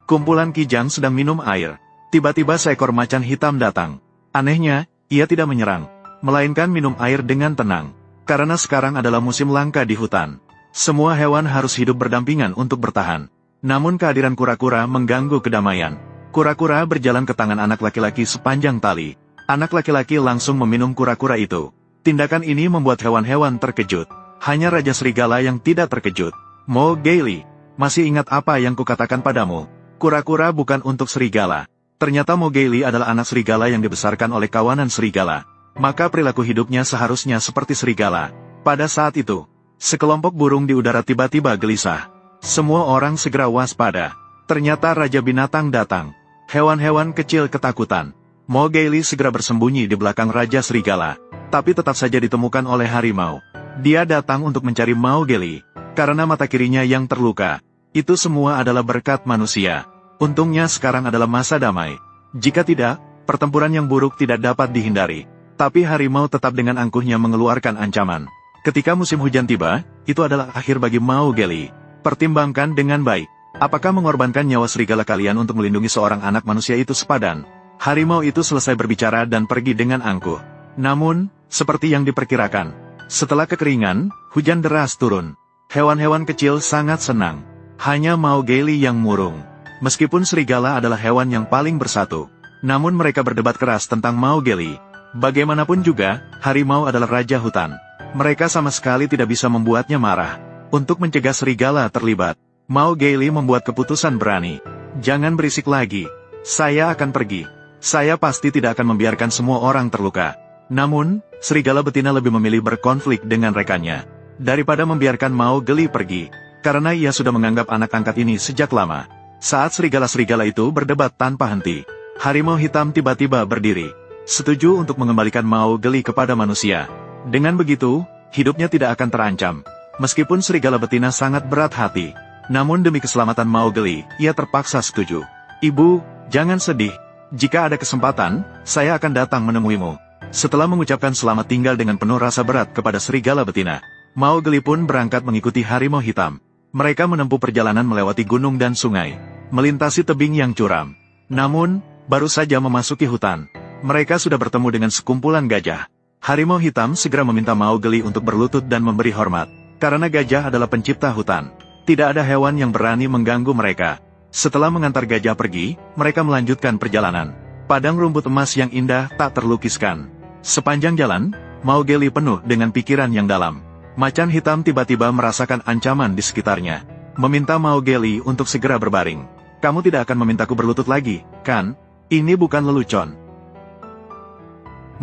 Kumpulan kijang sedang minum air. Tiba-tiba seekor macan hitam datang. Anehnya, ia tidak menyerang, melainkan minum air dengan tenang. Karena sekarang adalah musim langka di hutan. Semua hewan harus hidup berdampingan untuk bertahan. Namun kehadiran kura-kura mengganggu kedamaian. Kura-kura berjalan ke tangan anak laki-laki sepanjang tali. Anak laki-laki langsung meminum kura-kura itu. Tindakan ini membuat hewan-hewan terkejut. Hanya Raja Serigala yang tidak terkejut. Mowgli, masih ingat apa yang kukatakan padamu? Kura-kura bukan untuk serigala. Ternyata Mowgli adalah anak serigala yang dibesarkan oleh kawanan serigala. Maka perilaku hidupnya seharusnya seperti serigala. Pada saat itu, sekelompok burung di udara tiba-tiba gelisah. Semua orang segera waspada. Ternyata Raja Binatang datang. Hewan-hewan kecil ketakutan. Mowgli segera bersembunyi di belakang Raja Serigala. Tapi tetap saja ditemukan oleh harimau. Dia datang untuk mencari Mowgli. Karena mata kirinya yang terluka. Itu semua adalah berkat manusia. Untungnya sekarang adalah masa damai. Jika tidak, pertempuran yang buruk tidak dapat dihindari. Tapi harimau tetap dengan angkuhnya mengeluarkan ancaman. Ketika musim hujan tiba, itu adalah akhir bagi Mowgli. Pertimbangkan dengan baik. Apakah mengorbankan nyawa serigala kalian untuk melindungi seorang anak manusia itu sepadan? Harimau itu selesai berbicara dan pergi dengan angkuh. Namun, seperti yang diperkirakan, setelah kekeringan, hujan deras turun. Hewan-hewan kecil sangat senang. Hanya Mowgli yang murung. Meskipun serigala adalah hewan yang paling bersatu, namun mereka berdebat keras tentang Mowgli. Bagaimanapun juga, harimau adalah raja hutan. Mereka sama sekali tidak bisa membuatnya marah. Untuk mencegah serigala terlibat, Mowgli membuat keputusan berani. Jangan berisik lagi. Saya akan pergi. Saya pasti tidak akan membiarkan semua orang terluka. Namun, serigala betina lebih memilih berkonflik dengan rekannya daripada membiarkan Mowgli pergi, karena ia sudah menganggap anak angkat ini sejak lama. Saat serigala-serigala itu berdebat tanpa henti, harimau hitam tiba-tiba berdiri, setuju untuk mengembalikan Mowgli kepada manusia. Dengan begitu, hidupnya tidak akan terancam. Meskipun serigala betina sangat berat hati, namun demi keselamatan Mowgli, ia terpaksa setuju. Ibu, jangan sedih. Jika ada kesempatan, saya akan datang menemuimu. Setelah mengucapkan selamat tinggal dengan penuh rasa berat kepada serigala betina, Mowgli pun berangkat mengikuti harimau hitam. Mereka menempuh perjalanan melewati gunung dan sungai, melintasi tebing yang curam. Namun, baru saja memasuki hutan, mereka sudah bertemu dengan sekumpulan gajah. Harimau hitam segera meminta Mowgli untuk berlutut dan memberi hormat, karena gajah adalah pencipta hutan. Tidak ada hewan yang berani mengganggu mereka. Setelah mengantar gajah pergi, mereka melanjutkan perjalanan. Padang rumput emas yang indah tak terlukiskan. Sepanjang jalan, Mowgli penuh dengan pikiran yang dalam. Macan hitam tiba-tiba merasakan ancaman di sekitarnya. Meminta Mowgli untuk segera berbaring. Kamu tidak akan memintaku berlutut lagi, kan? Ini bukan lelucon.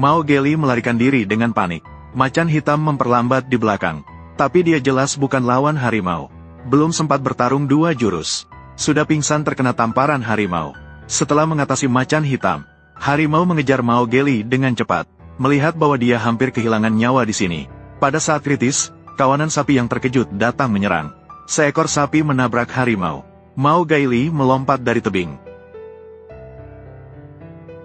Mowgli melarikan diri dengan panik. Macan hitam memperlambat di belakang. Tapi dia jelas bukan lawan harimau. Belum sempat bertarung dua jurus, sudah pingsan terkena tamparan harimau. Setelah mengatasi macan hitam, harimau mengejar Mowgli dengan cepat. Melihat bahwa dia hampir kehilangan nyawa di sini. Pada saat kritis, kawanan sapi yang terkejut datang menyerang. Seekor sapi menabrak harimau. Mowgli melompat dari tebing.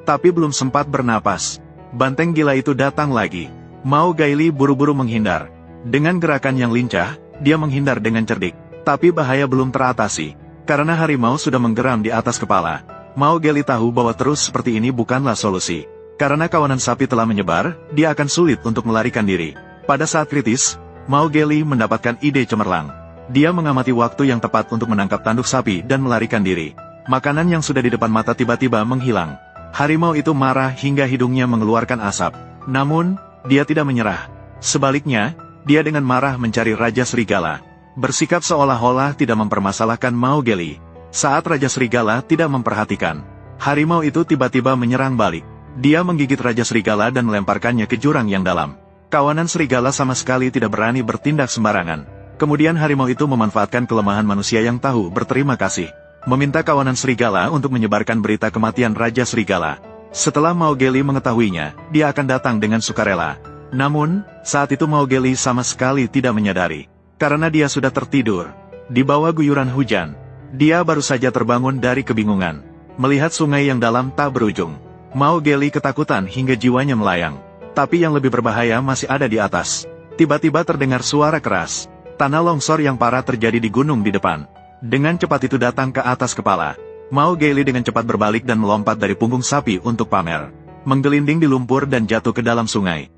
Tapi belum sempat bernapas, banteng gila itu datang lagi. Mowgli buru-buru menghindar. Dengan gerakan yang lincah, dia menghindar dengan cerdik. Tapi bahaya belum teratasi, karena harimau sudah menggeram di atas kepala. Mowgli tahu bahwa terus seperti ini bukanlah solusi. Karena kawanan sapi telah menyebar, dia akan sulit untuk melarikan diri. Pada saat kritis, Mowgli mendapatkan ide cemerlang. Dia mengamati waktu yang tepat untuk menangkap tanduk sapi dan melarikan diri. Makanan yang sudah di depan mata tiba-tiba menghilang. Harimau itu marah hingga hidungnya mengeluarkan asap. Namun, dia tidak menyerah. Sebaliknya, dia dengan marah mencari Raja Serigala. Bersikap seolah-olah tidak mempermasalahkan Mowgli. Saat Raja Serigala tidak memperhatikan, harimau itu tiba-tiba menyerang balik. Dia menggigit Raja Serigala dan melemparkannya ke jurang yang dalam. Kawanan serigala sama sekali tidak berani bertindak sembarangan. Kemudian harimau itu memanfaatkan kelemahan manusia yang tahu berterima kasih, meminta kawanan serigala untuk menyebarkan berita kematian Raja Serigala. Setelah Mowgli mengetahuinya, dia akan datang dengan sukarela. Namun, saat itu Mowgli sama sekali tidak menyadari, karena dia sudah tertidur. Di bawah guyuran hujan, dia baru saja terbangun dari kebingungan. Melihat sungai yang dalam tak berujung, Mowgli ketakutan hingga jiwanya melayang. Tapi yang lebih berbahaya masih ada di atas. Tiba-tiba terdengar suara keras. Tanah longsor yang parah terjadi di gunung di depan. Dengan cepat itu datang ke atas kepala. Mao Gailey dengan cepat berbalik dan melompat dari punggung sapi untuk pamer. Menggelinding di lumpur dan jatuh ke dalam sungai.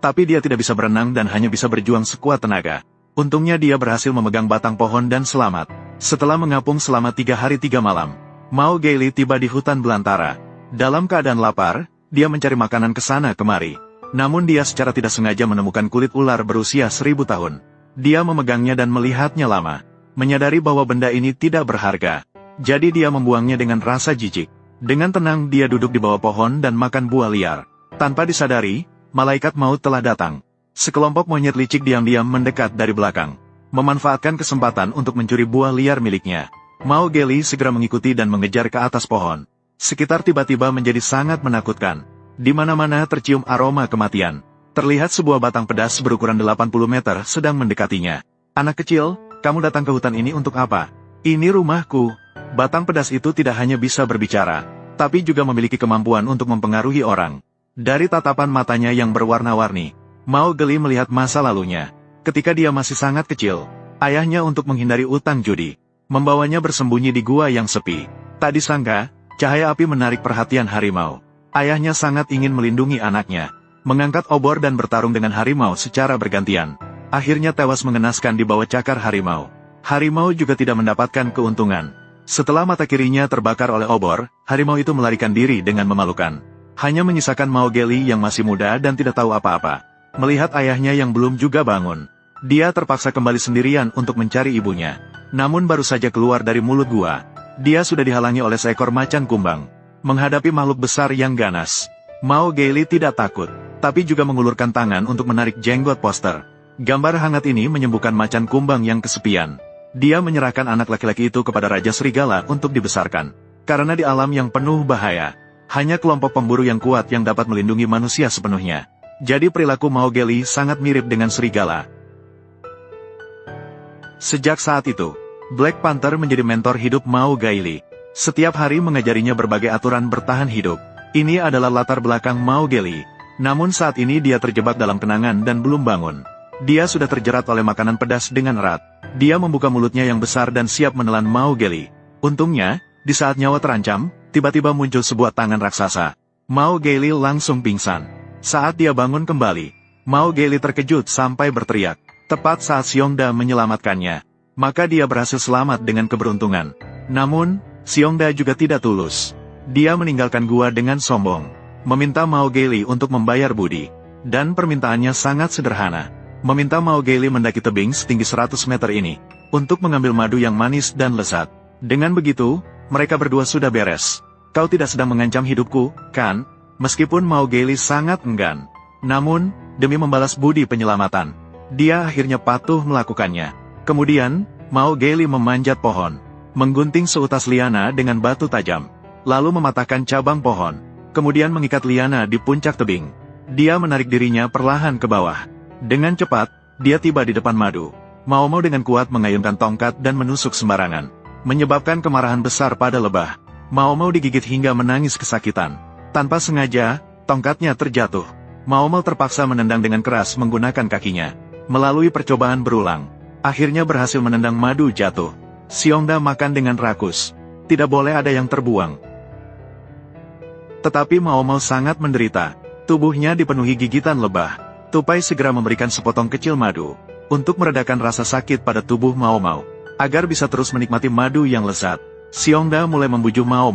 Tapi dia tidak bisa berenang dan hanya bisa berjuang sekuat tenaga. Untungnya dia berhasil memegang batang pohon dan selamat. Setelah mengapung selama 3 hari 3 malam, Mao Gailey tiba di hutan belantara. Dalam keadaan lapar, dia mencari makanan ke sana kemari. Namun dia secara tidak sengaja menemukan kulit ular berusia 1000 tahun. Dia memegangnya dan melihatnya lama. Menyadari bahwa benda ini tidak berharga. Jadi dia membuangnya dengan rasa jijik. Dengan tenang dia duduk di bawah pohon dan makan buah liar. Tanpa disadari, malaikat maut telah datang. Sekelompok monyet licik diam-diam mendekat dari belakang. Memanfaatkan kesempatan untuk mencuri buah liar miliknya. Mao Gailey segera mengikuti dan mengejar ke atas pohon. Sekitar tiba-tiba menjadi sangat menakutkan. Di mana-mana tercium aroma kematian. Terlihat sebuah batang pedas berukuran 80 meter sedang mendekatinya. Anak kecil, kamu datang ke hutan ini untuk apa? Ini rumahku. Batang pedas itu tidak hanya bisa berbicara, tapi juga memiliki kemampuan untuk mempengaruhi orang. Dari tatapan matanya yang berwarna-warni, Mao Gailey melihat masa lalunya. Ketika dia masih sangat kecil, ayahnya untuk menghindari utang judi, membawanya bersembunyi di gua yang sepi. Tak disangka, cahaya api menarik perhatian harimau. Ayahnya sangat ingin melindungi anaknya, mengangkat obor dan bertarung dengan harimau secara bergantian. Akhirnya tewas mengenaskan di bawah cakar harimau. Harimau juga tidak mendapatkan keuntungan. Setelah mata kirinya terbakar oleh obor, harimau itu melarikan diri dengan memalukan. Hanya menyisakan Mao Gailey yang masih muda dan tidak tahu apa-apa. Melihat ayahnya yang belum juga bangun, dia terpaksa kembali sendirian untuk mencari ibunya. Namun baru saja keluar dari mulut gua, dia sudah dihalangi oleh seekor macan kumbang. Menghadapi makhluk besar yang ganas, Mao Gailey tidak takut, tapi juga mengulurkan tangan untuk menarik jenggot poster. Gambar hangat ini menyembuhkan macan kumbang yang kesepian. Dia menyerahkan anak laki-laki itu kepada Raja Serigala untuk dibesarkan. Karena di alam yang penuh bahaya, hanya kelompok pemburu yang kuat yang dapat melindungi manusia sepenuhnya. Jadi perilaku Mao Gailey sangat mirip dengan serigala. Sejak saat itu, Black Panther menjadi mentor hidup Mao Gailey. Setiap hari mengajarinya berbagai aturan bertahan hidup. Ini adalah latar belakang Mao Gailey. Namun saat ini dia terjebak dalam kenangan dan belum bangun. Dia sudah terjerat oleh makanan pedas dengan erat. Dia membuka mulutnya yang besar dan siap menelan Mao Gailey. Untungnya, di saat nyawa terancam, tiba-tiba muncul sebuah tangan raksasa. Mao Gailey langsung pingsan. Saat dia bangun kembali, Mao Gailey terkejut sampai berteriak. Tepat saat Xiongda menyelamatkannya, maka dia berhasil selamat dengan keberuntungan. Namun, Xiongda juga tidak tulus. Dia meninggalkan gua dengan sombong, meminta Mao Gailey untuk membayar budi. Dan permintaannya sangat sederhana. Meminta Mao Gailey mendaki tebing setinggi 100 meter ini, untuk mengambil madu yang manis dan lezat. Dengan begitu, mereka berdua sudah beres. Kau tidak sedang mengancam hidupku, kan? Meskipun Mao Gailey sangat enggan. Namun, demi membalas budi penyelamatan, dia akhirnya patuh melakukannya. Kemudian, Mao Gailey memanjat pohon, menggunting seutas liana dengan batu tajam, lalu mematahkan cabang pohon, kemudian mengikat liana di puncak tebing. Dia menarik dirinya perlahan ke bawah. Dengan cepat, dia tiba di depan madu. Mao dengan kuat mengayunkan tongkat dan menusuk sembarangan, menyebabkan kemarahan besar pada lebah. Mao digigit hingga menangis kesakitan. Tanpa sengaja, tongkatnya terjatuh. Mao terpaksa menendang dengan keras menggunakan kakinya. Melalui percobaan berulang, akhirnya berhasil menendang madu jatuh. Xiongda makan dengan rakus. Tidak boleh ada yang terbuang. Tetapi Mao sangat menderita. Tubuhnya dipenuhi gigitan lebah. Tupai segera memberikan sepotong kecil madu, untuk meredakan rasa sakit pada tubuh Mao, agar bisa terus menikmati madu yang lezat. Xiongda mulai membujuk Mao,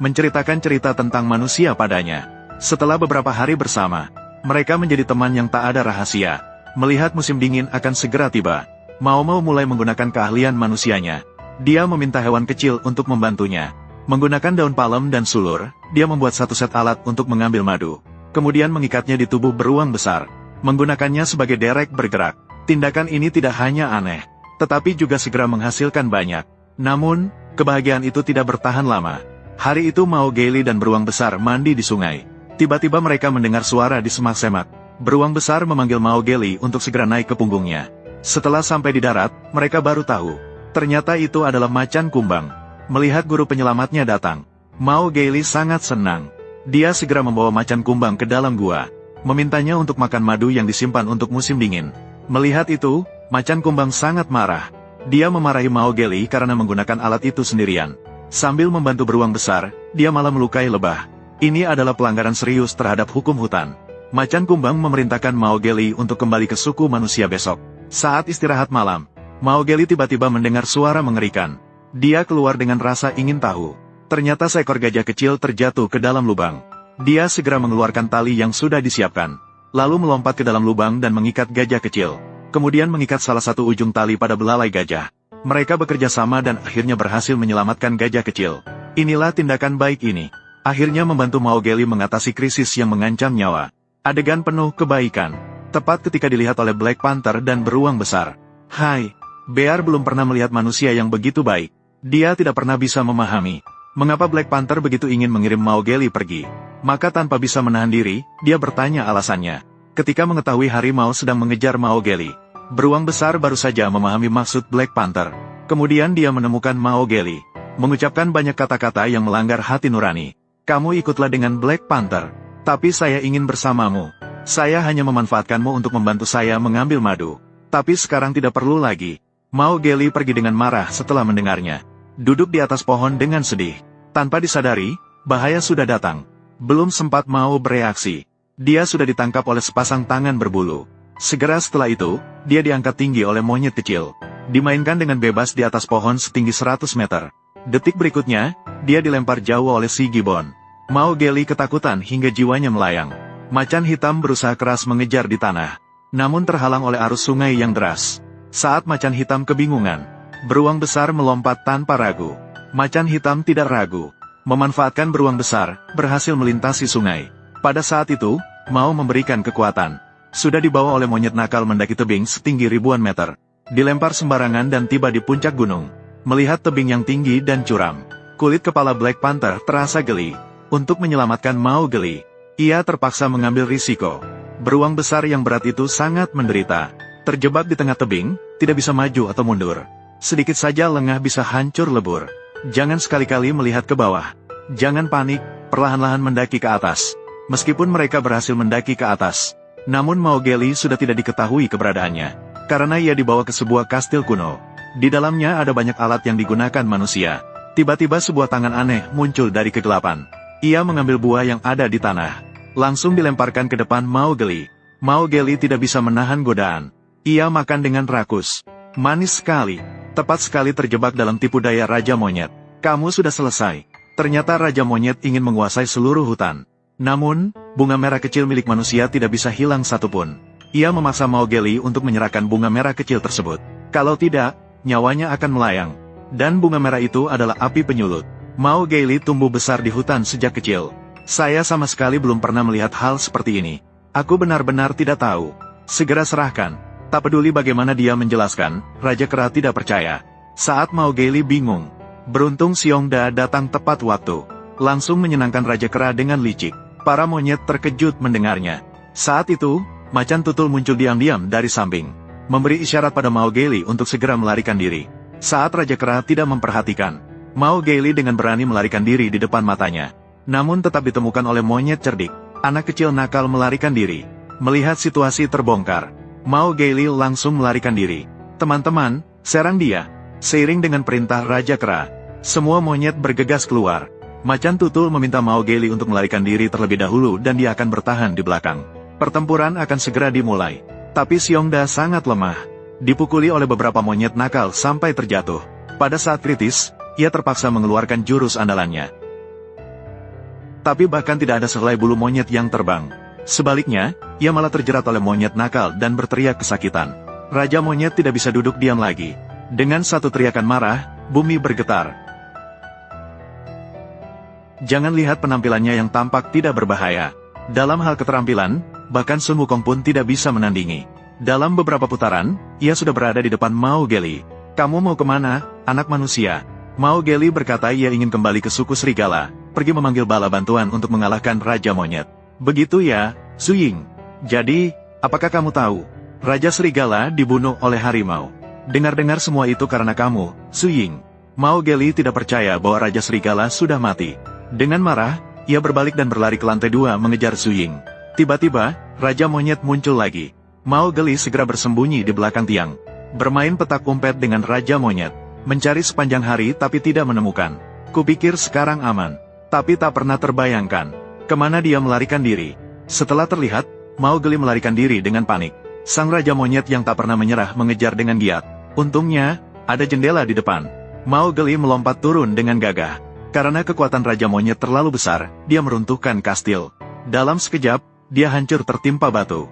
menceritakan cerita tentang manusia padanya. Setelah beberapa hari bersama, mereka menjadi teman yang tak ada rahasia. Melihat musim dingin akan segera tiba, Mao mulai menggunakan keahlian manusianya. Dia meminta hewan kecil untuk membantunya. Menggunakan daun palem dan sulur, dia membuat satu set alat untuk mengambil madu. Kemudian mengikatnya di tubuh beruang besar. Menggunakannya sebagai derek bergerak. Tindakan ini tidak hanya aneh, tetapi juga segera menghasilkan banyak. Namun, kebahagiaan itu tidak bertahan lama. Hari itu Mao Gailey dan beruang besar mandi di sungai. Tiba-tiba mereka mendengar suara di semak-semak. Beruang besar memanggil Mao Gailey untuk segera naik ke punggungnya. Setelah sampai di darat, mereka baru tahu. Ternyata itu adalah macan kumbang. Melihat guru penyelamatnya datang, Mao Gailey sangat senang. Dia segera membawa macan kumbang ke dalam gua, memintanya untuk makan madu yang disimpan untuk musim dingin. Melihat itu, macan kumbang sangat marah. Dia memarahi Mao Gailey karena menggunakan alat itu sendirian. Sambil membantu beruang besar, dia malah melukai lebah. Ini adalah pelanggaran serius terhadap hukum hutan. Macan kumbang memerintahkan Mowgli untuk kembali ke suku manusia besok. Saat istirahat malam, Mowgli tiba-tiba mendengar suara mengerikan. Dia keluar dengan rasa ingin tahu. Ternyata seekor gajah kecil terjatuh ke dalam lubang. Dia segera mengeluarkan tali yang sudah disiapkan, lalu melompat ke dalam lubang dan mengikat gajah kecil. Kemudian mengikat salah satu ujung tali pada belalai gajah. Mereka bekerja sama dan akhirnya berhasil menyelamatkan gajah kecil. Inilah tindakan baik ini. Akhirnya membantu Mowgli mengatasi krisis yang mengancam nyawa. Adegan penuh kebaikan. Tepat ketika dilihat oleh Black Panther dan beruang besar. Hai, Bear belum pernah melihat manusia yang begitu baik. Dia tidak pernah bisa memahami mengapa Black Panther begitu ingin mengirim Mowgli pergi. Maka tanpa bisa menahan diri, dia bertanya alasannya. Ketika mengetahui harimau sedang mengejar Mowgli, beruang besar baru saja memahami maksud Black Panther. Kemudian dia menemukan Mowgli, mengucapkan banyak kata-kata yang melanggar hati nurani. Kamu ikutlah dengan Black Panther, tapi saya ingin bersamamu. Saya hanya memanfaatkanmu untuk membantu saya mengambil madu. Tapi sekarang tidak perlu lagi. Mowgli pergi dengan marah setelah mendengarnya. Duduk di atas pohon dengan sedih. Tanpa disadari, bahaya sudah datang. Belum sempat mau bereaksi, dia sudah ditangkap oleh sepasang tangan berbulu. Segera setelah itu, dia diangkat tinggi oleh monyet kecil. Dimainkan dengan bebas di atas pohon setinggi 100 meter. Detik berikutnya, dia dilempar jauh oleh si Gibbon. Mowgli ketakutan hingga jiwanya melayang. Macan hitam berusaha keras mengejar di tanah, namun terhalang oleh arus sungai yang deras. Saat macan hitam kebingungan, beruang besar melompat tanpa ragu. Macan hitam tidak ragu, memanfaatkan beruang besar, berhasil melintasi sungai. Pada saat itu, mau memberikan kekuatan. Sudah dibawa oleh monyet nakal mendaki tebing setinggi ribuan meter. Dilempar sembarangan dan tiba di puncak gunung. Melihat tebing yang tinggi dan curam, kulit kepala Black Panther terasa geli. Untuk menyelamatkan Mowgli, ia terpaksa mengambil risiko. Beruang besar yang berat itu sangat menderita. Terjebak di tengah tebing, tidak bisa maju atau mundur. Sedikit saja lengah bisa hancur lebur. Jangan sekali-kali melihat ke bawah. Jangan panik, perlahan-lahan mendaki ke atas. Meskipun mereka berhasil mendaki ke atas, namun Mowgli sudah tidak diketahui keberadaannya. Karena ia dibawa ke sebuah kastil kuno. Di dalamnya ada banyak alat yang digunakan manusia. Tiba-tiba sebuah tangan aneh muncul dari kegelapan. Ia mengambil buah yang ada di tanah. Langsung dilemparkan ke depan Mowgli. Mowgli tidak bisa menahan godaan. Ia makan dengan rakus. Manis sekali. Tepat sekali terjebak dalam tipu daya Raja Monyet. Kamu sudah selesai. Ternyata Raja Monyet ingin menguasai seluruh hutan. Namun, bunga merah kecil milik manusia tidak bisa hilang satupun. Ia memaksa Mowgli untuk menyerahkan bunga merah kecil tersebut. Kalau tidak, nyawanya akan melayang. Dan bunga merah itu adalah api penyulut. Mowgli tumbuh besar di hutan sejak kecil. Saya sama sekali belum pernah melihat hal seperti ini. Aku benar-benar tidak tahu. Segera serahkan. Tak peduli bagaimana dia menjelaskan, Raja Kera tidak percaya. Saat Mowgli bingung, beruntung Xiongda datang tepat waktu. Langsung menyenangkan Raja Kera dengan licik. Para monyet terkejut mendengarnya. Saat itu, macan tutul muncul diam-diam dari samping, memberi isyarat pada Mowgli untuk segera melarikan diri. Saat Raja Kera tidak memperhatikan, Mowgli dengan berani melarikan diri di depan matanya. Namun tetap ditemukan oleh monyet cerdik. Anak kecil nakal melarikan diri. Melihat situasi terbongkar, Mowgli langsung melarikan diri. Teman-teman, serang dia. Seiring dengan perintah Raja Kera, semua monyet bergegas keluar. Macan tutul meminta Mowgli untuk melarikan diri terlebih dahulu dan dia akan bertahan di belakang. Pertempuran akan segera dimulai. Tapi Xiongda sangat lemah. Dipukuli oleh beberapa monyet nakal sampai terjatuh. Pada saat kritis, ia terpaksa mengeluarkan jurus andalannya. Tapi bahkan tidak ada sehelai bulu monyet yang terbang. Sebaliknya, ia malah terjerat oleh monyet nakal dan berteriak kesakitan. Raja Monyet tidak bisa duduk diam lagi. Dengan satu teriakan marah, bumi bergetar. Jangan lihat penampilannya yang tampak tidak berbahaya. Dalam hal keterampilan, bahkan Sun Wukong pun tidak bisa menandingi. Dalam beberapa putaran, ia sudah berada di depan Mowgli. Kamu mau kemana, anak manusia? Mowgli berkata ia ingin kembali ke suku serigala, pergi memanggil bala bantuan untuk mengalahkan Raja Monyet. Begitu ya, Su Ying. Jadi, apakah kamu tahu? Raja Serigala dibunuh oleh harimau. Dengar-dengar semua itu karena kamu, Su Ying. Mowgli tidak percaya bahwa Raja Serigala sudah mati. Dengan marah, ia berbalik dan berlari ke lantai 2 mengejar Su Ying. Tiba-tiba, Raja Monyet muncul lagi. Mowgli segera bersembunyi di belakang tiang. Bermain petak umpet dengan Raja Monyet. Mencari sepanjang hari tapi tidak menemukan. Kupikir sekarang aman. Tapi tak pernah terbayangkan kemana dia melarikan diri. Setelah terlihat, Mowgli melarikan diri dengan panik. Sang Raja Monyet yang tak pernah menyerah mengejar dengan giat. Untungnya, ada jendela di depan. Mowgli melompat turun dengan gagah. Karena kekuatan Raja Monyet terlalu besar, dia meruntuhkan kastil. Dalam sekejap, dia hancur tertimpa batu.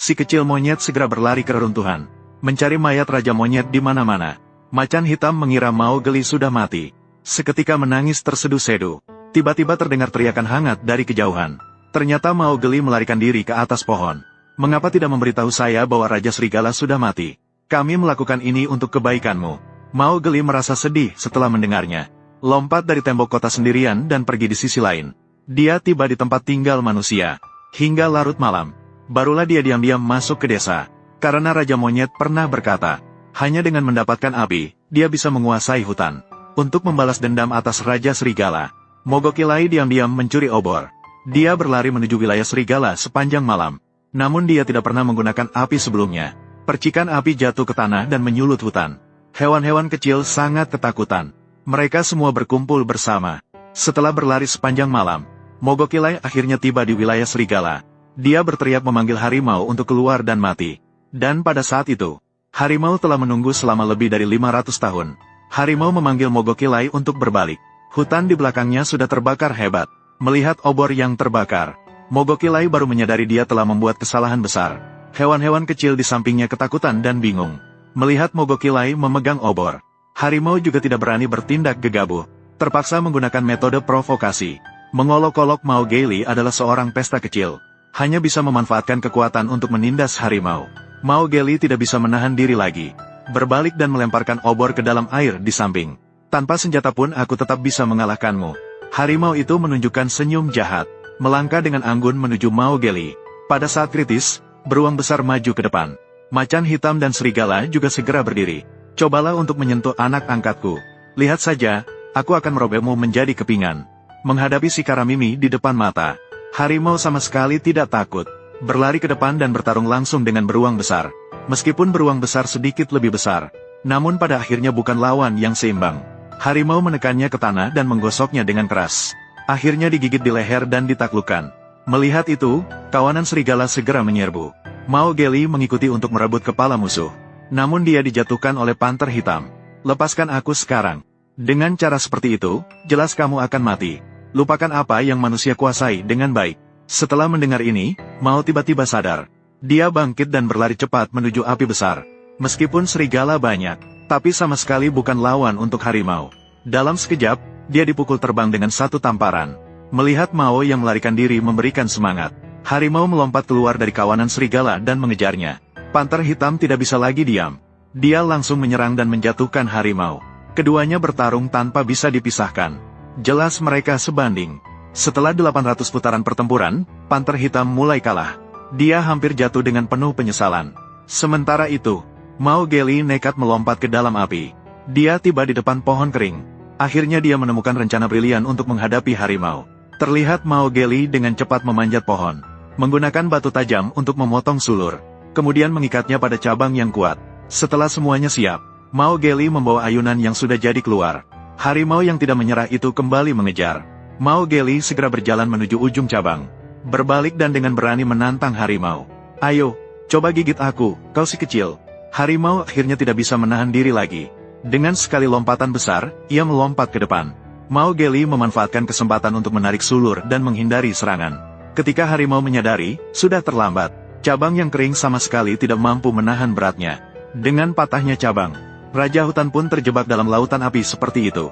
Si kecil monyet segera berlari ke reruntuhan, mencari mayat Raja Monyet di mana-mana. Macan hitam mengira Mowgli sudah mati. Seketika menangis tersedu-sedu. Tiba-tiba terdengar teriakan hangat dari kejauhan. Ternyata Mowgli melarikan diri ke atas pohon. Mengapa tidak memberitahu saya bahwa Raja Serigala sudah mati? Kami melakukan ini untuk kebaikanmu. Mowgli merasa sedih setelah mendengarnya. Lompat dari tembok kota sendirian dan pergi di sisi lain. Dia tiba di tempat tinggal manusia. Hingga larut malam, barulah dia diam-diam masuk ke desa. Karena Raja Monyet pernah berkata, hanya dengan mendapatkan api, dia bisa menguasai hutan. Untuk membalas dendam atas Raja Serigala, Mogokilai diam-diam mencuri obor. Dia berlari menuju wilayah Serigala sepanjang malam. Namun dia tidak pernah menggunakan api sebelumnya. Percikan api jatuh ke tanah dan menyulut hutan. Hewan-hewan kecil sangat ketakutan. Mereka semua berkumpul bersama. Setelah berlari sepanjang malam, Mogokilai akhirnya tiba di wilayah Serigala. Dia berteriak memanggil harimau untuk keluar dan mati. Dan pada saat itu, harimau telah menunggu selama lebih dari 500 tahun. Harimau memanggil Mogokilai untuk berbalik. Hutan di belakangnya sudah terbakar hebat. Melihat obor yang terbakar, Mogokilai baru menyadari dia telah membuat kesalahan besar. Hewan-hewan kecil di sampingnya ketakutan dan bingung. Melihat Mogokilai memegang obor, harimau juga tidak berani bertindak gegabah. Terpaksa menggunakan metode provokasi. Mengolok-olok Mowgli adalah seorang pesta kecil. Hanya bisa memanfaatkan kekuatan untuk menindas harimau. Mowgli tidak bisa menahan diri lagi. Berbalik dan melemparkan obor ke dalam air di samping. Tanpa senjata pun aku tetap bisa mengalahkanmu. Harimau itu menunjukkan senyum jahat. Melangkah dengan anggun menuju Mowgli. Pada saat kritis, beruang besar maju ke depan. Macan hitam dan serigala juga segera berdiri. Cobalah untuk menyentuh anak angkatku. Lihat saja, aku akan merobekmu menjadi kepingan. Menghadapi si Karamimi di depan mata, harimau sama sekali tidak takut. Berlari ke depan dan bertarung langsung dengan beruang besar. Meskipun beruang besar sedikit lebih besar, namun pada akhirnya bukan lawan yang seimbang. Harimau menekannya ke tanah dan menggosoknya dengan keras. Akhirnya digigit di leher dan ditaklukkan. Melihat itu, kawanan serigala segera menyerbu. Mowgli mengikuti untuk merebut kepala musuh. Namun dia dijatuhkan oleh panter hitam. Lepaskan aku sekarang. Dengan cara seperti itu, jelas kamu akan mati. Lupakan apa yang manusia kuasai dengan baik. Setelah mendengar ini, Mao tiba-tiba sadar. Dia bangkit dan berlari cepat menuju api besar. Meskipun serigala banyak, tapi sama sekali bukan lawan untuk harimau. Dalam sekejap, dia dipukul terbang dengan satu tamparan. Melihat Mao yang melarikan diri memberikan semangat, harimau melompat keluar dari kawanan serigala dan mengejarnya. Panter hitam tidak bisa lagi diam. Dia langsung menyerang dan menjatuhkan harimau. Keduanya bertarung tanpa bisa dipisahkan. Jelas mereka sebanding. Setelah 800 putaran pertempuran, panter hitam mulai kalah. Dia hampir jatuh dengan penuh penyesalan. Sementara itu, Mowgli nekat melompat ke dalam api. Dia tiba di depan pohon kering. Akhirnya dia menemukan rencana brilian untuk menghadapi harimau. Terlihat Mowgli dengan cepat memanjat pohon, menggunakan batu tajam untuk memotong sulur, kemudian mengikatnya pada cabang yang kuat. Setelah semuanya siap, Mowgli membawa ayunan yang sudah jadi keluar. Harimau yang tidak menyerah itu kembali mengejar. Mowgli segera berjalan menuju ujung cabang. Berbalik dan dengan berani menantang harimau. Ayo, coba gigit aku, kau si kecil. Harimau akhirnya tidak bisa menahan diri lagi. Dengan sekali lompatan besar, ia melompat ke depan. Mowgli memanfaatkan kesempatan untuk menarik sulur dan menghindari serangan. Ketika harimau menyadari, sudah terlambat. Cabang yang kering sama sekali tidak mampu menahan beratnya. Dengan patahnya cabang, Raja Hutan pun terjebak dalam lautan api seperti itu.